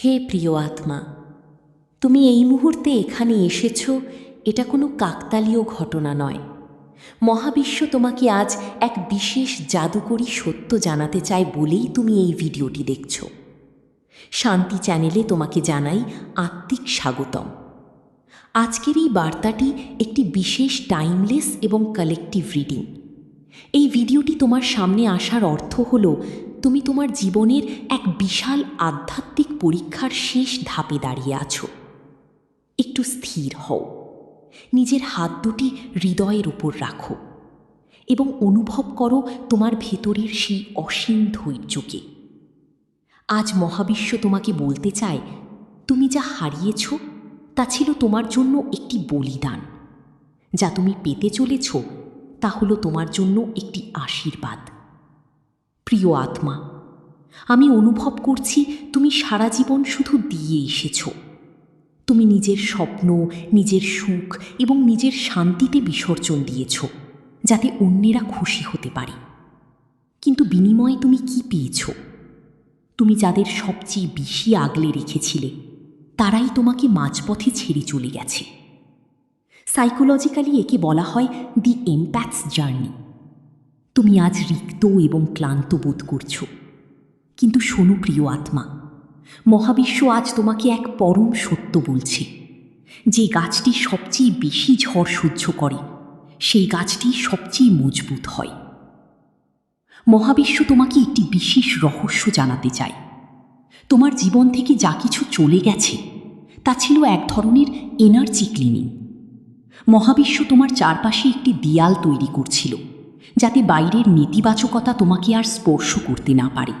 হে প্রিয় আত্মা, তুমি এই মুহূর্তে এখানে এসেছ, এটা কোনো কাকতালীয় ঘটনা নয়। মহাবিশ্ব তোমাকে আজ এক বিশেষ জাদুকরী সত্য জানাতে চায় বলেই তুমি এই ভিডিওটি দেখছ। শান্তি চ্যানেলে তোমাকে জানাই আত্মিক স্বাগতম। আজকের এই বার্তাটি একটি বিশেষ টাইমলেস এবং কালেকটিভ রিডিং। এই ভিডিওটি তোমার সামনে আসার অর্থ হল তুমি তোমার জীবনের এক বিশাল আধ্যাত্মিক পরীক্ষার শেষ ধাপে দাঁড়িয়ে আছো। একটু স্থির হও, নিজের হাত দুটি হৃদয়ের উপর রাখো এবং অনুভব করো তোমার ভেতরের সেই অসীম ধৈর্যকে। আজ মহাবিশ্ব তোমাকে বলতে চায়, তুমি যা হারিয়েছ তা ছিল তোমার জন্য একটি বলিদান। যা তুমি পেতে চলেছ তা হলো তোমার জন্য একটি আশীর্বাদ। প্রিয় আত্মা, আমি অনুভব করছি তুমি সারা জীবন শুধু দিয়ে এসেছ। তুমি নিজের স্বপ্ন, নিজের সুখ এবং নিজের শান্তিতে বিসর্জন দিয়েছ, যাতে অন্যেরা খুশি হতে পারে। কিন্তু বিনিময়ে তুমি কি পেয়েছ? তুমি যাদের সবচেয়ে বেশি আগলে রেখেছিলে তারাই তোমাকে মাঝপথে ছেড়ে চলে গেছে। সাইকোলজিক্যালি একে বলা হয় দি এমপ্যাথস জার্নি। তুমি আজ রিক্ত এবং ক্লান্ত বোধ করছ, কিন্তু শোনো প্রিয় আত্মা, মহাবিশ্ব আজ তোমাকে এক পরম সত্য বলছে। যে গাছটি সবচেয়ে বেশি ঝড় সহ্য করে সেই গাছটি সবচেয়ে মজবুত হয়। মহাবিশ্ব তোমাকে একটি বিশেষ রহস্য জানাতে চায়। তোমার জীবন থেকে যা কিছু চলে গেছে তা ছিল এক ধরনের এনার্জি ক্লিনিং। মহাবিশ্ব তোমার চারপাশে একটি দেয়াল তৈরি করছিল, যাতে বাইরের নেতিবাচকতা তোমাকে আর স্পর্শ করতে না পারে।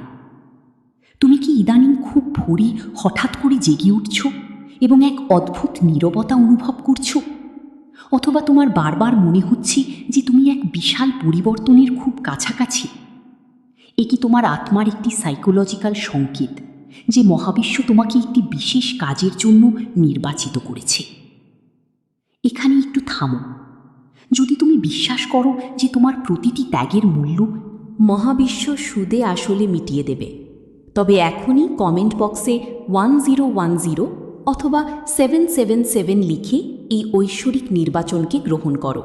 তুমি কি ইদানিং খুব ভোরে হঠাৎ করে জেগে উঠছ এবং এক অদ্ভুত নীরবতা অনুভব করছো? অথবা তোমার বারবার মনে হচ্ছে যে তুমি এক বিশাল পরিবর্তনের খুব কাছাকাছি? এ কি তোমার আত্মার একটি সাইকোলজিক্যাল সংকেত যে মহাবিশ্ব তোমাকে একটি বিশেষ কাজের জন্য নির্বাচিত করেছে? এখানে একটু থামো। যদি তুমি বিশ্বাস করো যে তোমার প্রতিটি ত্যাগের মূল্য মহাবিশ্ব সুদে আসলে মিটিয়ে দেবে, তবে এখনই কমেন্ট বক্সে 1010 অথবা 777 লিখে এই ঐশ্বরিক নির্বাচনকে গ্রহণ করো।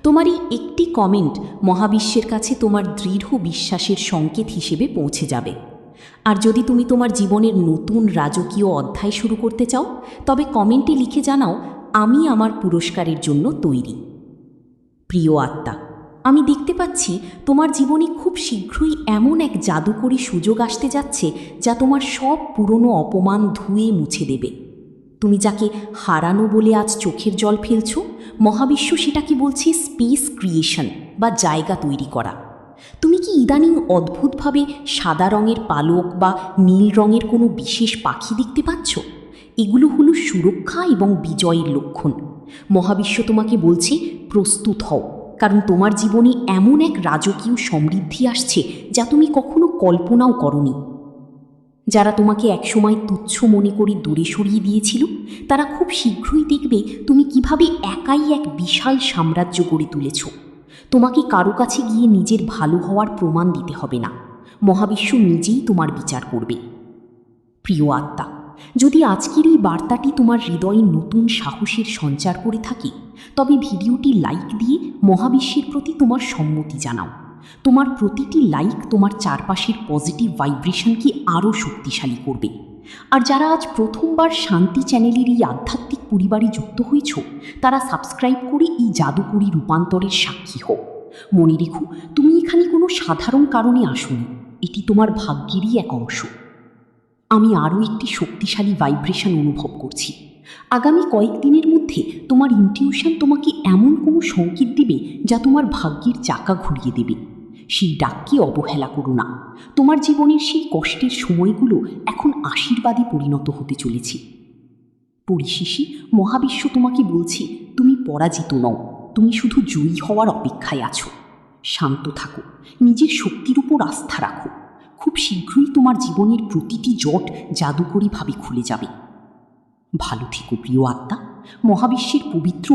তোমার এই একটি কমেন্ট মহাবিশ্বের কাছে তোমার দৃঢ় বিশ্বাসের সংকেত হিসেবে পৌঁছে যাবে। আর যদি তুমি তোমার জীবনের নতুন রাজকীয় অধ্যায় শুরু করতে চাও, তবে কমেন্টে লিখে জানাও, আমি আমার পুরস্কারের জন্য তৈরি। প্রিয় আত্মা, আমি দেখতে পাচ্ছি তোমার জীবনে খুব শীঘ্রই এমন এক জাদুকরী সুযোগ আসতে যাচ্ছে যা তোমার সব পুরনো অপমান ধুয়ে মুছে দেবে। তুমি যাকে হারানো বলে আজ চোখের জল ফেলছ, মহাবিশ্ব সেটাকে বলছে স্পেস ক্রিয়েশন বা জায়গা তৈরি করা। তুমি কি ইদানিং অদ্ভুতভাবে সাদা রঙের পালক বা নীল রঙের কোনো বিশেষ পাখি দেখতে পাচ্ছ? এগুলো হলো সুরক্ষা এবং বিজয়ের লক্ষণ। মহাবিশ্ব তোমাকে বলছে, প্রস্তুত হও, কারণ তোমার জীবনে এমন এক রাজকীয় সমৃদ্ধি আসছে যা তুমি কখনো কল্পনাও করনি। যারা তোমাকে একসময় তুচ্ছ মনে করে দূরে সরিয়ে দিয়েছিল, তারা খুব শীঘ্রই দেখবে তুমি কিভাবে একাই এক বিশাল সাম্রাজ্য গড়ে তুলেছ। তোমাকে কারো কাছে গিয়ে নিজের ভালো হওয়ার প্রমাণ দিতে হবে না, মহাবিশ্ব নিজেই তোমার বিচার করবে। প্রিয় আত্মা, যদি আজকের এই বার্তাটি তোমার হৃদয়ে নতুন সাহসের সঞ্চার করে থাকে, তবে ভিডিওটি লাইক দিয়ে মহাবিশ্বের প্রতি তোমার সম্মতি জানাও। তোমার প্রতিটি লাইক তোমার চারপাশের পজিটিভ ভাইব্রেশনকে আরও শক্তিশালী করবে। আর যারা আজ প্রথমবার শান্তি চ্যানেলের এই আধ্যাত্মিক পরিবারে যুক্ত হয়েছ, তারা সাবস্ক্রাইব করে এই জাদুকরী রূপান্তরের সাক্ষী হও। মনে রেখো, তুমি এখানে কোনো সাধারণ কারণে আসোনি, এটি তোমার ভাগ্যেরই এক অংশ। আমি আরও একটি শক্তিশালী ভাইব্রেশন অনুভব করছি। আগামী কয়েকদিনের মধ্যে তোমার ইনটিউশন তোমাকে এমন কোনো সংকেত দেবে যা তোমার ভাগ্যের চাকা ঘুরিয়ে দেবে। সেই ডাককে অবহেলা করো না। তোমার জীবনের সেই কষ্টের সময়গুলো এখন আশীর্বাদে পরিণত হতে চলেছে। পরিশেষে মহাবিশ্ব তোমাকে বলছে, তুমি পরাজিত নও, তুমি শুধু জয়ী হওয়ার অপেক্ষায় আছো। শান্ত থাকো, নিজের শক্তির উপর আস্থা রাখো। খুব শীঘ্রই তোমার জীবনের প্রতিটি জট জাদুকরীভাবে খুলে যাবে। ভালো থেকো প্রিয় আত্মা, মহাবিশ্বের পবিত্র